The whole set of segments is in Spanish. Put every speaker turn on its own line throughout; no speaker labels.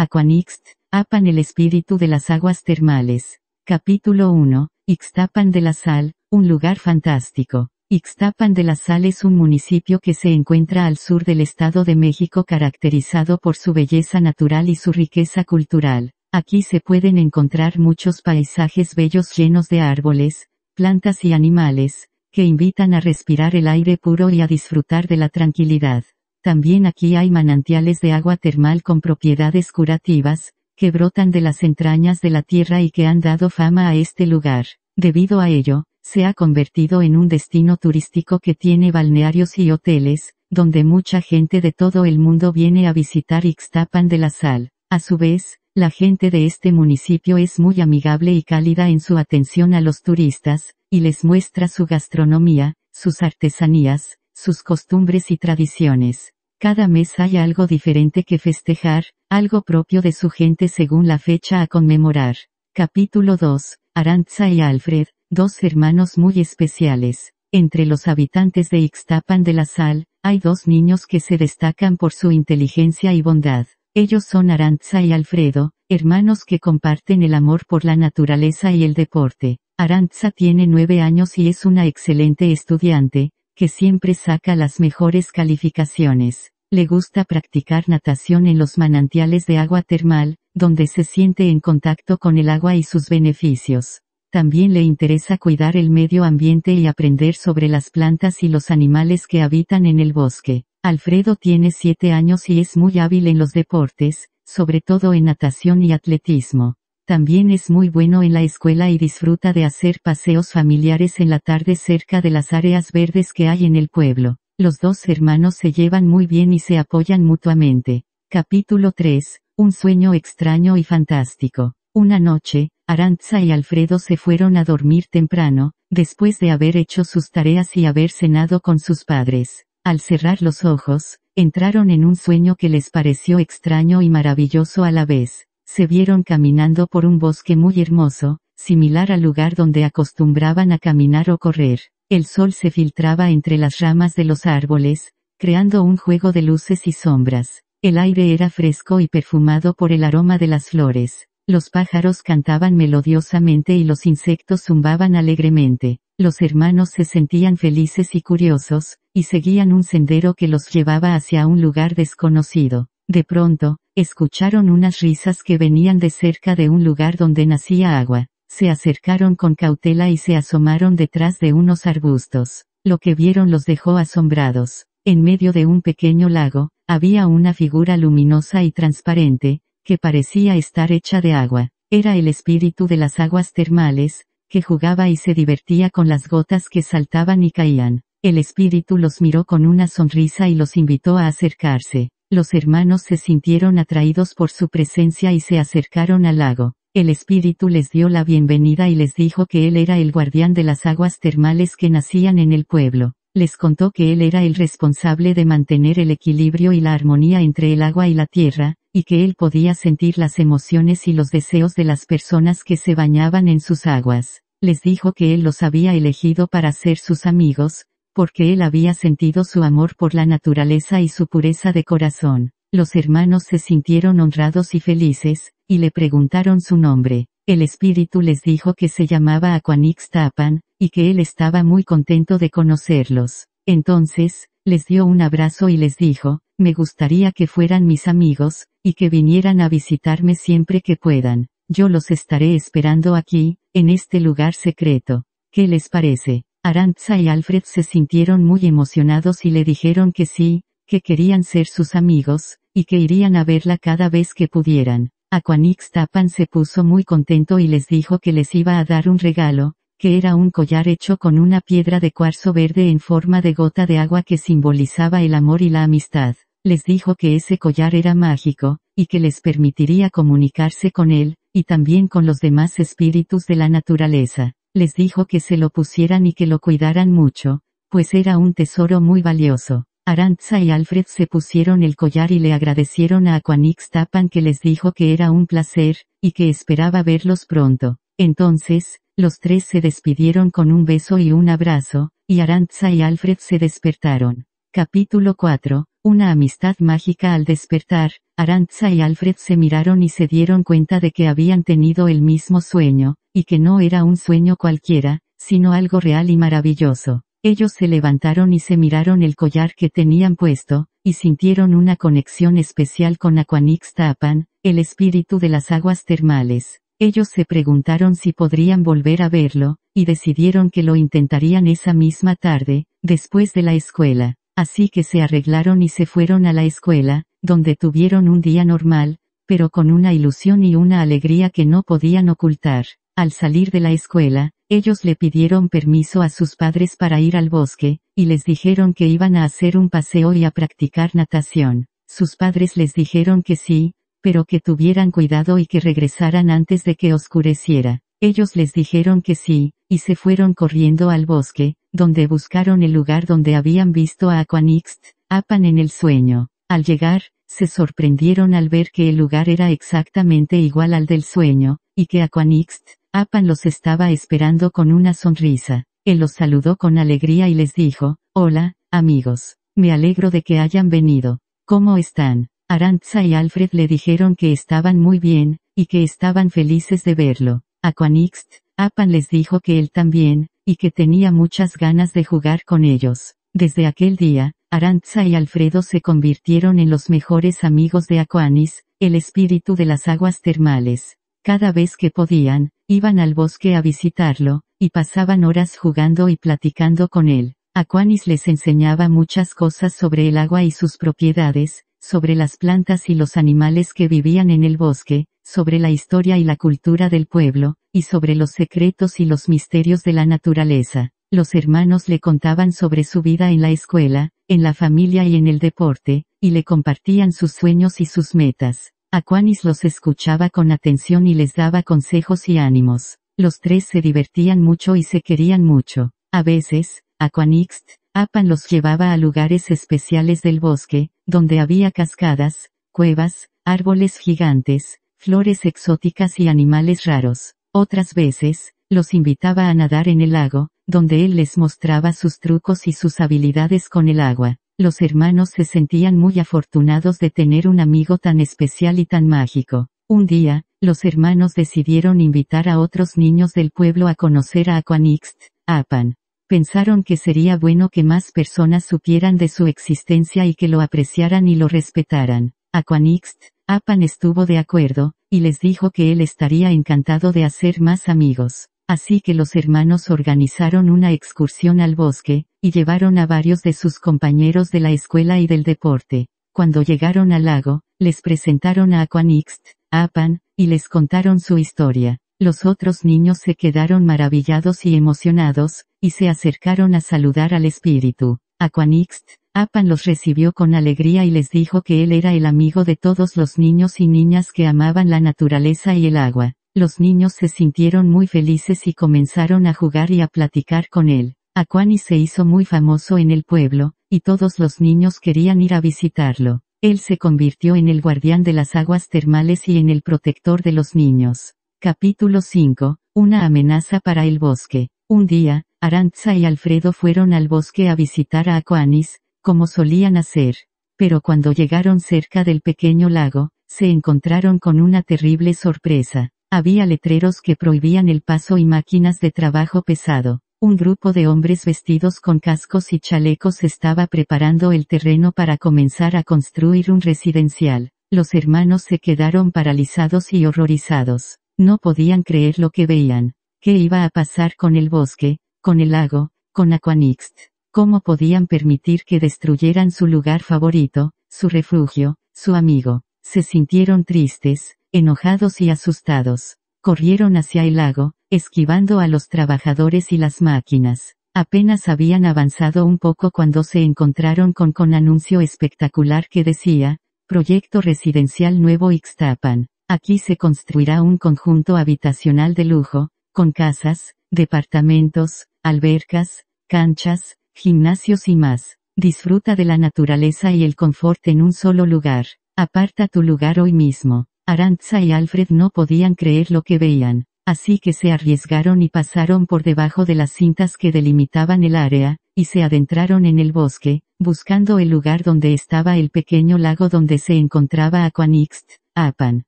Aquanixt, Apan el espíritu de las aguas termales. Capítulo 1, Ixtapan de la Sal, un lugar fantástico. Ixtapan de la Sal es un municipio que se encuentra al sur del Estado de México caracterizado por su belleza natural y su riqueza cultural. Aquí se pueden encontrar muchos paisajes bellos llenos de árboles, plantas y animales, que invitan a respirar el aire puro y a disfrutar de la tranquilidad. También aquí hay manantiales de agua termal con propiedades curativas, que brotan de las entrañas de la tierra y que han dado fama a este lugar. Debido a ello, se ha convertido en un destino turístico que tiene balnearios y hoteles, donde mucha gente de todo el mundo viene a visitar Ixtapan de la Sal. A su vez, la gente de este municipio es muy amigable y cálida en su atención a los turistas, y les muestra su gastronomía, sus artesanías, sus costumbres y tradiciones. Cada mes hay algo diferente que festejar, algo propio de su gente según la fecha a conmemorar. Capítulo 2, Arantxa y Alfred, dos hermanos muy especiales. Entre los habitantes de Ixtapan de la Sal, hay dos niños que se destacan por su inteligencia y bondad. Ellos son Arantxa y Alfredo, hermanos que comparten el amor por la naturaleza y el deporte. Arantxa tiene 9 años y es una excelente estudiante, que siempre saca las mejores calificaciones. Le gusta practicar natación en los manantiales de agua termal, donde se siente en contacto con el agua y sus beneficios. También le interesa cuidar el medio ambiente y aprender sobre las plantas y los animales que habitan en el bosque. Alfredo tiene 7 años y es muy hábil en los deportes, sobre todo en natación y atletismo. También es muy bueno en la escuela y disfruta de hacer paseos familiares en la tarde cerca de las áreas verdes que hay en el pueblo. Los dos hermanos se llevan muy bien y se apoyan mutuamente. Capítulo 3, un sueño extraño y fantástico. Una noche, Arantxa y Alfredo se fueron a dormir temprano, después de haber hecho sus tareas y haber cenado con sus padres. Al cerrar los ojos, entraron en un sueño que les pareció extraño y maravilloso a la vez. Se vieron caminando por un bosque muy hermoso, similar al lugar donde acostumbraban a caminar o correr. El sol se filtraba entre las ramas de los árboles, creando un juego de luces y sombras. El aire era fresco y perfumado por el aroma de las flores. Los pájaros cantaban melodiosamente y los insectos zumbaban alegremente. Los hermanos se sentían felices y curiosos, y seguían un sendero que los llevaba hacia un lugar desconocido. De pronto, escucharon unas risas que venían de cerca de un lugar donde nacía agua. Se acercaron con cautela y se asomaron detrás de unos arbustos. Lo que vieron los dejó asombrados. En medio de un pequeño lago, había una figura luminosa y transparente, que parecía estar hecha de agua. Era el espíritu de las aguas termales, que jugaba y se divertía con las gotas que saltaban y caían. El espíritu los miró con una sonrisa y los invitó a acercarse. Los hermanos se sintieron atraídos por su presencia y se acercaron al lago. El espíritu les dio la bienvenida y les dijo que él era el guardián de las aguas termales que nacían en el pueblo. Les contó que él era el responsable de mantener el equilibrio y la armonía entre el agua y la tierra, y que él podía sentir las emociones y los deseos de las personas que se bañaban en sus aguas. Les dijo que él los había elegido para ser sus amigos, porque él había sentido su amor por la naturaleza y su pureza de corazón. Los hermanos se sintieron honrados y felices, y le preguntaron su nombre. El espíritu les dijo que se llamaba Aquanixtapan, y que él estaba muy contento de conocerlos. Entonces, les dio un abrazo y les dijo, me gustaría que fueran mis amigos, y que vinieran a visitarme siempre que puedan. Yo los estaré esperando aquí, en este lugar secreto. ¿Qué les parece? Arantxa y Alfred se sintieron muy emocionados y le dijeron que sí, que querían ser sus amigos, y que irían a verla cada vez que pudieran. Aquanixtapan se puso muy contento y les dijo que les iba a dar un regalo, que era un collar hecho con una piedra de cuarzo verde en forma de gota de agua que simbolizaba el amor y la amistad. Les dijo que ese collar era mágico, y que les permitiría comunicarse con él, y también con los demás espíritus de la naturaleza. Les dijo que se lo pusieran y que lo cuidaran mucho, pues era un tesoro muy valioso. Arantxa y Alfred se pusieron el collar y le agradecieron a Aquanixtapan que les dijo que era un placer, y que esperaba verlos pronto. Entonces, los tres se despidieron con un beso y un abrazo, y Arantxa y Alfred se despertaron. Capítulo 4, una amistad mágica. Al despertar, Arantxa y Alfred se miraron y se dieron cuenta de que habían tenido el mismo sueño, y que no era un sueño cualquiera, sino algo real y maravilloso. Ellos se levantaron y se miraron el collar que tenían puesto, y sintieron una conexión especial con Aquanixtapan, el espíritu de las aguas termales. Ellos se preguntaron si podrían volver a verlo, y decidieron que lo intentarían esa misma tarde, después de la escuela. Así que se arreglaron y se fueron a la escuela, donde tuvieron un día normal, pero con una ilusión y una alegría que no podían ocultar. Al salir de la escuela, ellos le pidieron permiso a sus padres para ir al bosque, y les dijeron que iban a hacer un paseo y a practicar natación. Sus padres les dijeron que sí, pero que tuvieran cuidado y que regresaran antes de que oscureciera. Ellos les dijeron que sí, y se fueron corriendo al bosque, donde buscaron el lugar donde habían visto a Aquanixtapan en el sueño. Al llegar, se sorprendieron al ver que el lugar era exactamente igual al del sueño, y que Aquanixtapan los estaba esperando con una sonrisa. Él los saludó con alegría y les dijo: «Hola, amigos. Me alegro de que hayan venido. ¿Cómo están?». Arantxa y Alfred le dijeron que estaban muy bien, y que estaban felices de verlo. Aquanixtapan les dijo que él también, y que tenía muchas ganas de jugar con ellos. Desde aquel día, Arantxa y Alfredo se convirtieron en los mejores amigos de Aquanis, el espíritu de las aguas termales. Cada vez que podían, iban al bosque a visitarlo, y pasaban horas jugando y platicando con él. Aquanis les enseñaba muchas cosas sobre el agua y sus propiedades, sobre las plantas y los animales que vivían en el bosque, sobre la historia y la cultura del pueblo, y sobre los secretos y los misterios de la naturaleza. Los hermanos le contaban sobre su vida en la escuela, en la familia y en el deporte, y le compartían sus sueños y sus metas. Aquanis los escuchaba con atención y les daba consejos y ánimos. Los tres se divertían mucho y se querían mucho. A veces, Aquanixtapan los llevaba a lugares especiales del bosque, donde había cascadas, cuevas, árboles gigantes, flores exóticas y animales raros. Otras veces, los invitaba a nadar en el lago, donde él les mostraba sus trucos y sus habilidades con el agua. Los hermanos se sentían muy afortunados de tener un amigo tan especial y tan mágico. Un día, los hermanos decidieron invitar a otros niños del pueblo a conocer a Aquanixtapan. Pensaron que sería bueno que más personas supieran de su existencia y que lo apreciaran y lo respetaran. Aquanixtapan estuvo de acuerdo, y les dijo que él estaría encantado de hacer más amigos. Así que los hermanos organizaron una excursión al bosque, y llevaron a varios de sus compañeros de la escuela y del deporte. Cuando llegaron al lago, les presentaron a Aquanixtapan, y les contaron su historia. Los otros niños se quedaron maravillados y emocionados, y se acercaron a saludar al espíritu. Aquanixtapan los recibió con alegría y les dijo que él era el amigo de todos los niños y niñas que amaban la naturaleza y el agua. Los niños se sintieron muy felices y comenzaron a jugar y a platicar con él. Aquanis se hizo muy famoso en el pueblo, y todos los niños querían ir a visitarlo. Él se convirtió en el guardián de las aguas termales y en el protector de los niños. Capítulo 5. Una amenaza para el bosque. Un día, Arantxa y Alfredo fueron al bosque a visitar a Aquanis, como solían hacer. Pero cuando llegaron cerca del pequeño lago, se encontraron con una terrible sorpresa. Había letreros que prohibían el paso y máquinas de trabajo pesado. Un grupo de hombres vestidos con cascos y chalecos estaba preparando el terreno para comenzar a construir un residencial. Los hermanos se quedaron paralizados y horrorizados. No podían creer lo que veían. ¿Qué iba a pasar con el bosque, con el lago, con Aquanixtapan? ¿Cómo podían permitir que destruyeran su lugar favorito, su refugio, su amigo? Se sintieron tristes, enojados y asustados. Corrieron hacia el lago, esquivando a los trabajadores y las máquinas. Apenas habían avanzado un poco cuando se encontraron con anuncio espectacular que decía: Proyecto Residencial Nuevo Ixtapan. Aquí se construirá un conjunto habitacional de lujo, con casas, departamentos, albercas, canchas, gimnasios y más. Disfruta de la naturaleza y el confort en un solo lugar. Aparta tu lugar hoy mismo. Arantxa y Alfred no podían creer lo que veían, así que se arriesgaron y pasaron por debajo de las cintas que delimitaban el área, y se adentraron en el bosque, buscando el lugar donde estaba el pequeño lago donde se encontraba Aquanixt, Apan.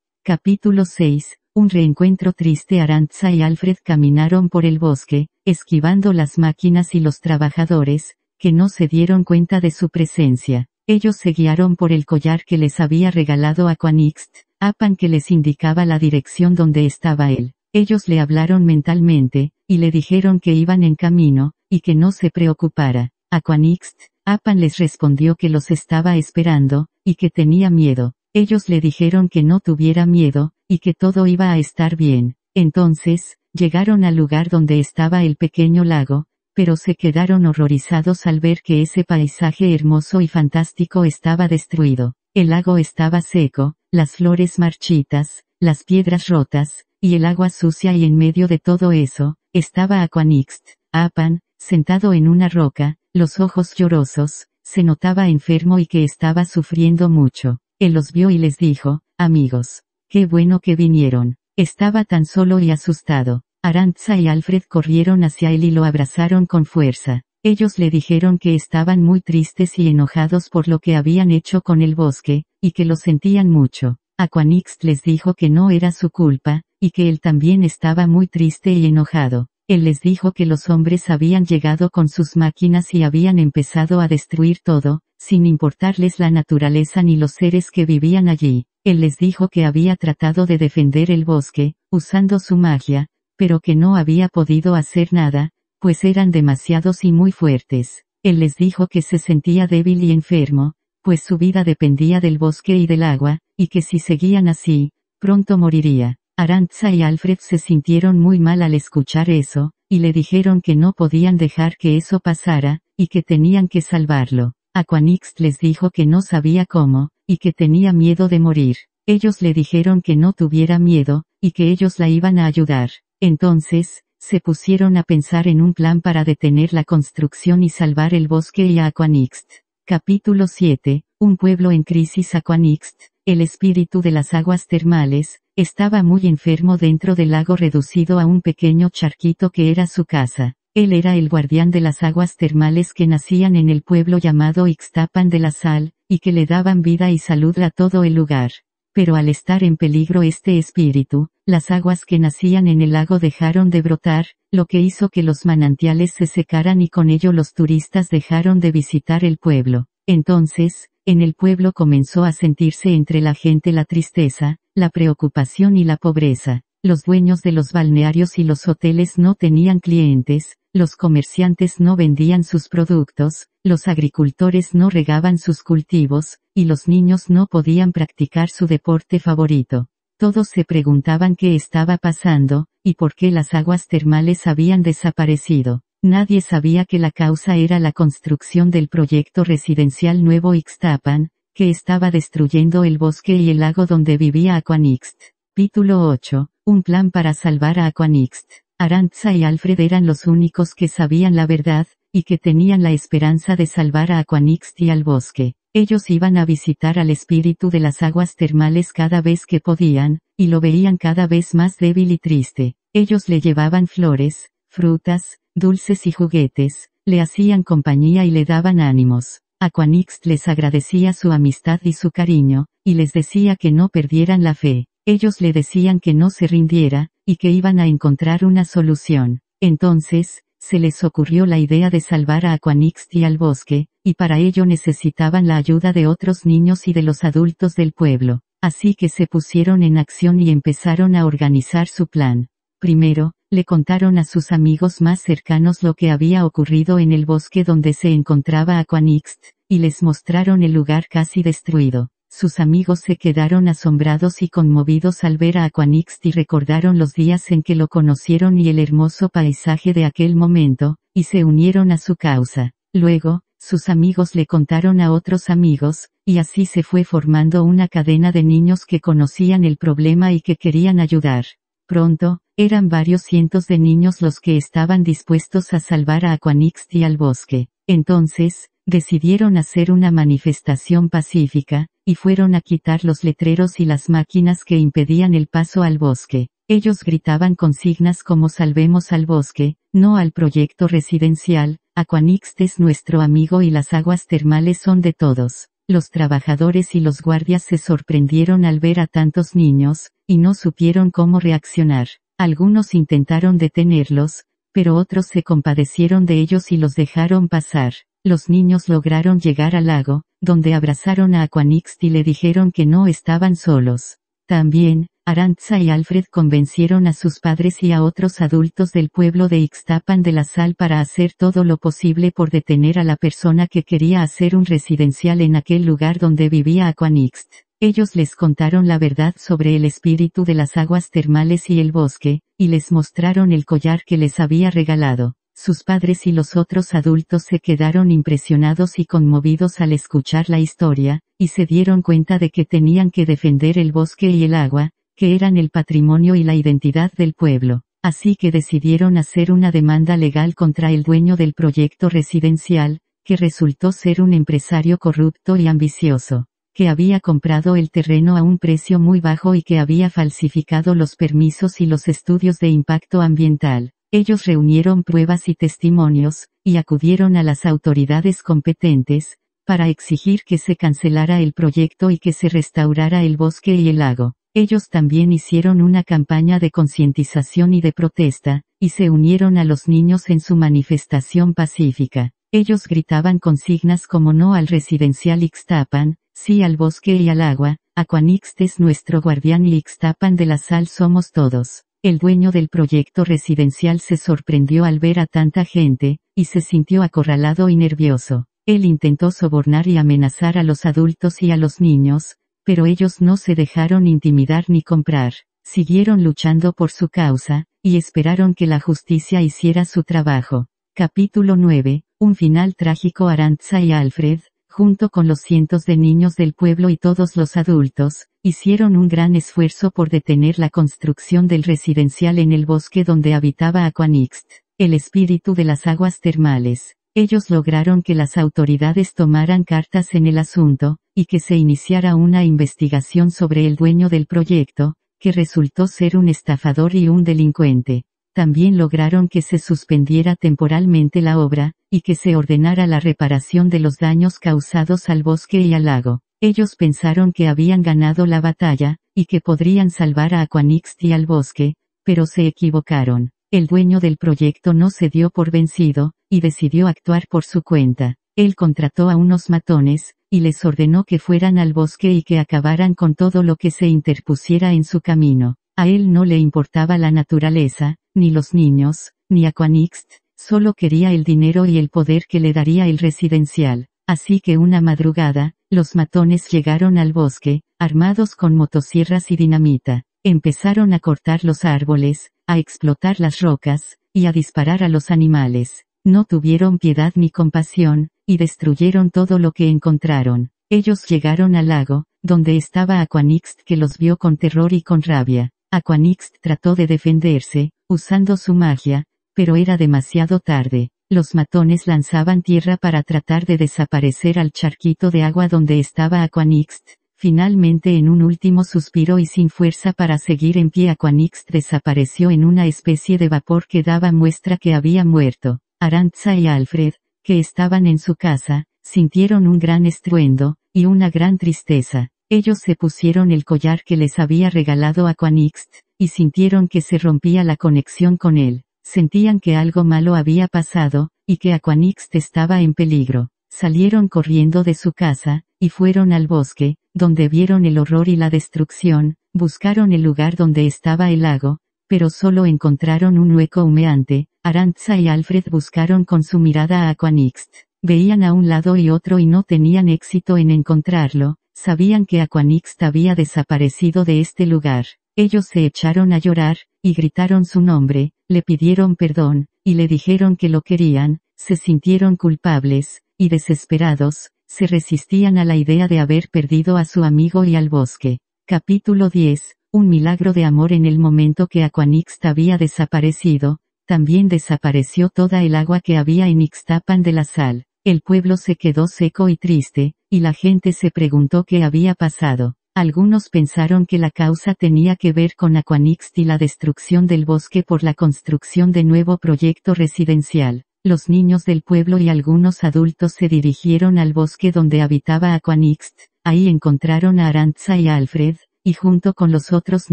Capítulo 6. Un reencuentro triste. Arantxa y Alfred caminaron por el bosque, esquivando las máquinas y los trabajadores, que no se dieron cuenta de su presencia. Ellos se guiaron por el collar que les había regalado Aquanixt, Apan, que les indicaba la dirección donde estaba él. Ellos le hablaron mentalmente, y le dijeron que iban en camino, y que no se preocupara. Aquanixt, Apan les respondió que los estaba esperando, y que tenía miedo. Ellos le dijeron que no tuviera miedo, y que todo iba a estar bien. Entonces, llegaron al lugar donde estaba el pequeño lago, pero se quedaron horrorizados al ver que ese paisaje hermoso y fantástico estaba destruido. El lago estaba seco, las flores marchitas, las piedras rotas, y el agua sucia, y en medio de todo eso, estaba Aquanixt, Apan, sentado en una roca, los ojos llorosos, se notaba enfermo y que estaba sufriendo mucho. Él los vio y les dijo: amigos, qué bueno que vinieron. Estaba tan solo y asustado. Arantxa y Alfred corrieron hacia él y lo abrazaron con fuerza. Ellos le dijeron que estaban muy tristes y enojados por lo que habían hecho con el bosque, y que lo sentían mucho. Aquanixt les dijo que no era su culpa, y que él también estaba muy triste y enojado. Él les dijo que los hombres habían llegado con sus máquinas y habían empezado a destruir todo, sin importarles la naturaleza ni los seres que vivían allí. Él les dijo que había tratado de defender el bosque, usando su magia, pero que no había podido hacer nada, pues eran demasiados y muy fuertes. Él les dijo que se sentía débil y enfermo, pues su vida dependía del bosque y del agua, y que si seguían así, pronto moriría. Arantxa y Alfred se sintieron muy mal al escuchar eso, y le dijeron que no podían dejar que eso pasara, y que tenían que salvarlo. Aquanixt les dijo que no sabía cómo, y que tenía miedo de morir. Ellos le dijeron que no tuviera miedo, y que ellos la iban a ayudar. Entonces, se pusieron a pensar en un plan para detener la construcción y salvar el bosque y a Aquanixt. Capítulo 7. Un pueblo en crisis. Aquanixt, el espíritu de las aguas termales, estaba muy enfermo dentro del lago reducido a un pequeño charquito que era su casa. Él era el guardián de las aguas termales que nacían en el pueblo llamado Ixtapan de la Sal, y que le daban vida y salud a todo el lugar. Pero al estar en peligro este espíritu, las aguas que nacían en el lago dejaron de brotar, lo que hizo que los manantiales se secaran y con ello los turistas dejaron de visitar el pueblo. Entonces, en el pueblo comenzó a sentirse entre la gente la tristeza, la preocupación y la pobreza. Los dueños de los balnearios y los hoteles no tenían clientes, los comerciantes no vendían sus productos, los agricultores no regaban sus cultivos, y los niños no podían practicar su deporte favorito. Todos se preguntaban qué estaba pasando, y por qué las aguas termales habían desaparecido. Nadie sabía que la causa era la construcción del proyecto residencial nuevo Ixtapan, que estaba destruyendo el bosque y el lago donde vivía Aquanixt. Capítulo 8. Un plan para salvar a Aquanixt. Arantxa y Alfred eran los únicos que sabían la verdad, y que tenían la esperanza de salvar a Aquanixt y al bosque. Ellos iban a visitar al espíritu de las aguas termales cada vez que podían, y lo veían cada vez más débil y triste. Ellos le llevaban flores, frutas, dulces y juguetes, le hacían compañía y le daban ánimos. Aquanixt les agradecía su amistad y su cariño, y les decía que no perdieran la fe. Ellos le decían que no se rindiera, y que iban a encontrar una solución. Entonces, se les ocurrió la idea de salvar a Aquanixt y al bosque, y para ello necesitaban la ayuda de otros niños y de los adultos del pueblo. Así que se pusieron en acción y empezaron a organizar su plan. Primero, le contaron a sus amigos más cercanos lo que había ocurrido en el bosque donde se encontraba Aquanixt, y les mostraron el lugar casi destruido. Sus amigos se quedaron asombrados y conmovidos al ver a Aquanixt y recordaron los días en que lo conocieron y el hermoso paisaje de aquel momento, y se unieron a su causa. Luego, sus amigos le contaron a otros amigos, y así se fue formando una cadena de niños que conocían el problema y que querían ayudar. Pronto, eran varios cientos de niños los que estaban dispuestos a salvar a Aquanixt y al bosque. Entonces, decidieron hacer una manifestación pacífica, y fueron a quitar los letreros y las máquinas que impedían el paso al bosque. Ellos gritaban consignas como "Salvemos al bosque", "No al proyecto residencial", Aquanix es nuestro amigo y las aguas termales son de todos. Los trabajadores y los guardias se sorprendieron al ver a tantos niños, y no supieron cómo reaccionar. Algunos intentaron detenerlos, pero otros se compadecieron de ellos y los dejaron pasar. Los niños lograron llegar al lago, donde abrazaron a Aquanix y le dijeron que no estaban solos. También, Arantxa y Alfred convencieron a sus padres y a otros adultos del pueblo de Ixtapan de la Sal para hacer todo lo posible por detener a la persona que quería hacer un residencial en aquel lugar donde vivía Aquanix. Ellos les contaron la verdad sobre el espíritu de las aguas termales y el bosque, y les mostraron el collar que les había regalado. Sus padres y los otros adultos se quedaron impresionados y conmovidos al escuchar la historia, y se dieron cuenta de que tenían que defender el bosque y el agua, que eran el patrimonio y la identidad del pueblo. Así que decidieron hacer una demanda legal contra el dueño del proyecto residencial, que resultó ser un empresario corrupto y ambicioso, que había comprado el terreno a un precio muy bajo y que había falsificado los permisos y los estudios de impacto ambiental. Ellos reunieron pruebas y testimonios, y acudieron a las autoridades competentes, para exigir que se cancelara el proyecto y que se restaurara el bosque y el lago. Ellos también hicieron una campaña de concientización y de protesta, y se unieron a los niños en su manifestación pacífica. Ellos gritaban consignas como no al residencial Ixtapan, sí al bosque y al agua, Aquanix es nuestro guardián y Ixtapan de la Sal somos todos. El dueño del proyecto residencial se sorprendió al ver a tanta gente, y se sintió acorralado y nervioso. Él intentó sobornar y amenazar a los adultos y a los niños, pero ellos no se dejaron intimidar ni comprar. Siguieron luchando por su causa, y esperaron que la justicia hiciera su trabajo. Capítulo 9, un final trágico. Arantxa y Alfred, junto con los cientos de niños del pueblo y todos los adultos, hicieron un gran esfuerzo por detener la construcción del residencial en el bosque donde habitaba Aquanix, el espíritu de las aguas termales. Ellos lograron que las autoridades tomaran cartas en el asunto, y que se iniciara una investigación sobre el dueño del proyecto, que resultó ser un estafador y un delincuente. También lograron que se suspendiera temporalmente la obra, y que se ordenara la reparación de los daños causados al bosque y al lago. Ellos pensaron que habían ganado la batalla, y que podrían salvar a Aquanix y al bosque, pero se equivocaron. El dueño del proyecto no se dio por vencido, y decidió actuar por su cuenta. Él contrató a unos matones, y les ordenó que fueran al bosque y que acabaran con todo lo que se interpusiera en su camino. A él no le importaba la naturaleza, ni los niños, ni Aquanix, solo quería el dinero y el poder que le daría el residencial. Así que una madrugada, los matones llegaron al bosque, armados con motosierras y dinamita. Empezaron a cortar los árboles, a explotar las rocas, y a disparar a los animales. No tuvieron piedad ni compasión, y destruyeron todo lo que encontraron. Ellos llegaron al lago, donde estaba Aquanix que los vio con terror y con rabia. Aquanix trató de defenderse, usando su magia, pero era demasiado tarde. Los matones lanzaban tierra para tratar de desaparecer al charquito de agua donde estaba Aquanix. Finalmente en un último suspiro y sin fuerza para seguir en pie Aquanix desapareció en una especie de vapor que daba muestra que había muerto. Arantxa y Alfred, que estaban en su casa, sintieron un gran estruendo, y una gran tristeza. Ellos se pusieron el collar que les había regalado Aquanix, y sintieron que se rompía la conexión con él. Sentían que algo malo había pasado, y que Aquanix estaba en peligro. Salieron corriendo de su casa, y fueron al bosque, donde vieron el horror y la destrucción, buscaron el lugar donde estaba el lago, pero solo encontraron un hueco humeante. Arantxa y Alfred buscaron con su mirada a Aquanix. Veían a un lado y otro y no tenían éxito en encontrarlo, sabían que Aquanix había desaparecido de este lugar. Ellos se echaron a llorar, y gritaron su nombre, le pidieron perdón, y le dijeron que lo querían, se sintieron culpables, y desesperados, se resistían a la idea de haber perdido a su amigo y al bosque. Capítulo 10, un milagro de amor. En el momento que Aquanix había desaparecido, también desapareció toda el agua que había en Ixtapan de la Sal. El pueblo se quedó seco y triste, y la gente se preguntó qué había pasado. Algunos pensaron que la causa tenía que ver con Aquanix y la destrucción del bosque por la construcción de nuevo proyecto residencial. Los niños del pueblo y algunos adultos se dirigieron al bosque donde habitaba Aquanixt. Ahí encontraron a Arantxa y a Alfred, y junto con los otros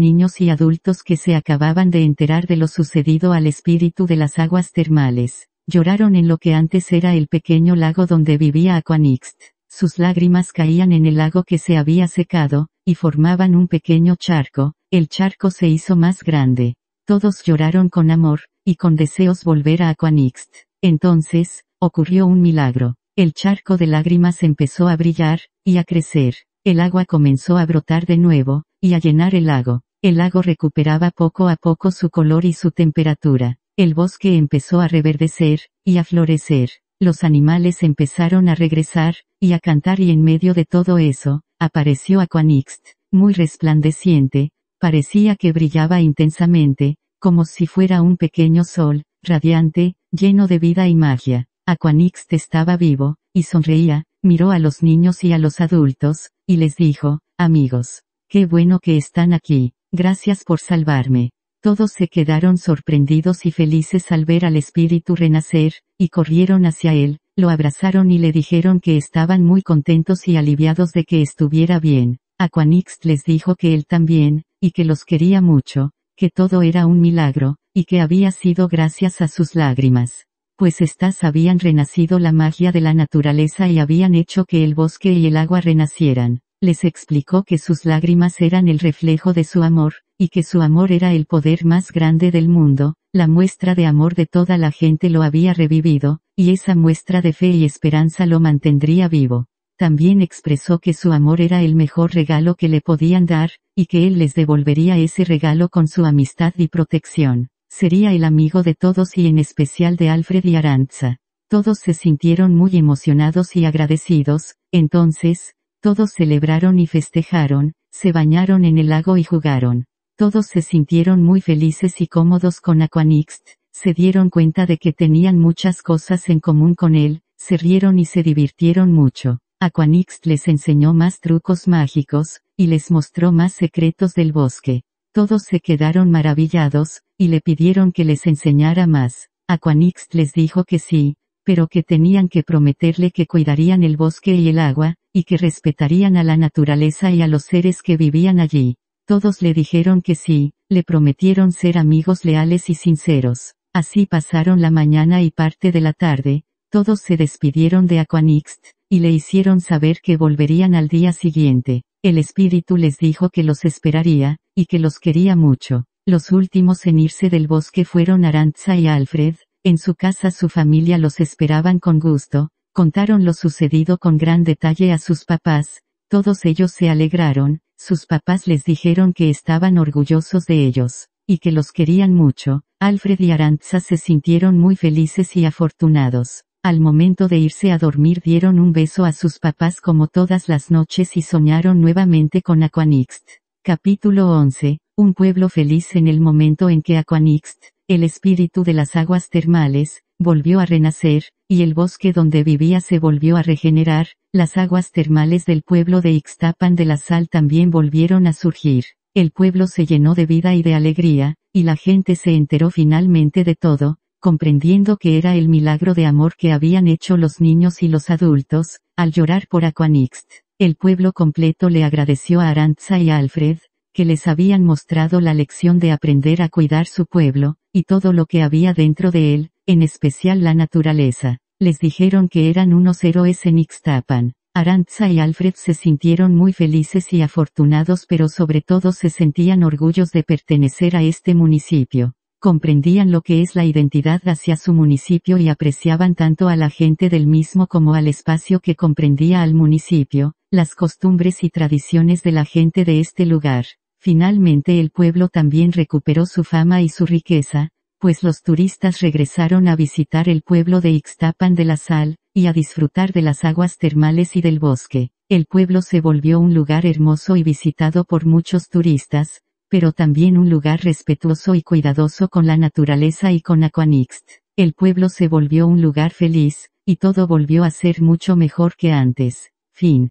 niños y adultos que se acababan de enterar de lo sucedido al espíritu de las aguas termales, lloraron en lo que antes era el pequeño lago donde vivía Aquanixt. Sus lágrimas caían en el lago que se había secado, y formaban un pequeño charco. El charco se hizo más grande. Todos lloraron con amor, y con deseos volver a Aquanixt. Entonces, ocurrió un milagro. El charco de lágrimas empezó a brillar, y a crecer. El agua comenzó a brotar de nuevo, y a llenar el lago. El lago recuperaba poco a poco su color y su temperatura. El bosque empezó a reverdecer, y a florecer. Los animales empezaron a regresar, y a cantar, y en medio de todo eso, apareció Aquanixt, muy resplandeciente, parecía que brillaba intensamente, como si fuera un pequeño sol, radiante, lleno de vida y magia. Aquanixt estaba vivo, y sonreía, miró a los niños y a los adultos, y les dijo: amigos, qué bueno que están aquí, gracias por salvarme. Todos se quedaron sorprendidos y felices al ver al espíritu renacer, y corrieron hacia él, lo abrazaron y le dijeron que estaban muy contentos y aliviados de que estuviera bien. Aquanixt les dijo que él también, y que los quería mucho, que todo era un milagro, y que había sido gracias a sus lágrimas. Pues estas habían renacido la magia de la naturaleza y habían hecho que el bosque y el agua renacieran. Les explicó que sus lágrimas eran el reflejo de su amor, y que su amor era el poder más grande del mundo. La muestra de amor de toda la gente lo había revivido, y esa muestra de fe y esperanza lo mantendría vivo. También expresó que su amor era el mejor regalo que le podían dar, y que él les devolvería ese regalo con su amistad y protección. Sería el amigo de todos y en especial de Alfred y Arantxa. Todos se sintieron muy emocionados y agradecidos. Entonces, todos celebraron y festejaron, se bañaron en el lago y jugaron. Todos se sintieron muy felices y cómodos con Aquanixt, se dieron cuenta de que tenían muchas cosas en común con él, se rieron y se divirtieron mucho. Aquanixt les enseñó más trucos mágicos, y les mostró más secretos del bosque. Todos se quedaron maravillados, y le pidieron que les enseñara más. Aquanixt les dijo que sí, pero que tenían que prometerle que cuidarían el bosque y el agua, y que respetarían a la naturaleza y a los seres que vivían allí. Todos le dijeron que sí, le prometieron ser amigos leales y sinceros. Así pasaron la mañana y parte de la tarde, todos se despidieron de Aquanixt, y le hicieron saber que volverían al día siguiente. El espíritu les dijo que los esperaría, y que los quería mucho. Los últimos en irse del bosque fueron Arantxa y Alfred. En su casa su familia los esperaban con gusto, contaron lo sucedido con gran detalle a sus papás, todos ellos se alegraron, sus papás les dijeron que estaban orgullosos de ellos, y que los querían mucho. Alfred y Arantxa se sintieron muy felices y afortunados. Al momento de irse a dormir dieron un beso a sus papás como todas las noches y soñaron nuevamente con Aquanixt. Capítulo 11. Un pueblo feliz. En el momento en que Aquanixt, el espíritu de las aguas termales, volvió a renacer, y el bosque donde vivía se volvió a regenerar, las aguas termales del pueblo de Ixtapan de la Sal también volvieron a surgir. El pueblo se llenó de vida y de alegría, y la gente se enteró finalmente de todo, comprendiendo que era el milagro de amor que habían hecho los niños y los adultos, al llorar por Aquanixt. El pueblo completo le agradeció a Arantxa y a Alfred, que les habían mostrado la lección de aprender a cuidar su pueblo, y todo lo que había dentro de él, en especial la naturaleza. Les dijeron que eran unos héroes en Ixtapan. Arantxa y Alfred se sintieron muy felices y afortunados, pero sobre todo se sentían orgullosos de pertenecer a este municipio. Comprendían lo que es la identidad hacia su municipio y apreciaban tanto a la gente del mismo como al espacio que comprendía al municipio, las costumbres y tradiciones de la gente de este lugar. Finalmente el pueblo también recuperó su fama y su riqueza, pues los turistas regresaron a visitar el pueblo de Ixtapan de la Sal, y a disfrutar de las aguas termales y del bosque. El pueblo se volvió un lugar hermoso y visitado por muchos turistas, pero también un lugar respetuoso y cuidadoso con la naturaleza y con Aquanixt. El pueblo se volvió un lugar feliz, y todo volvió a ser mucho mejor que antes. Fin.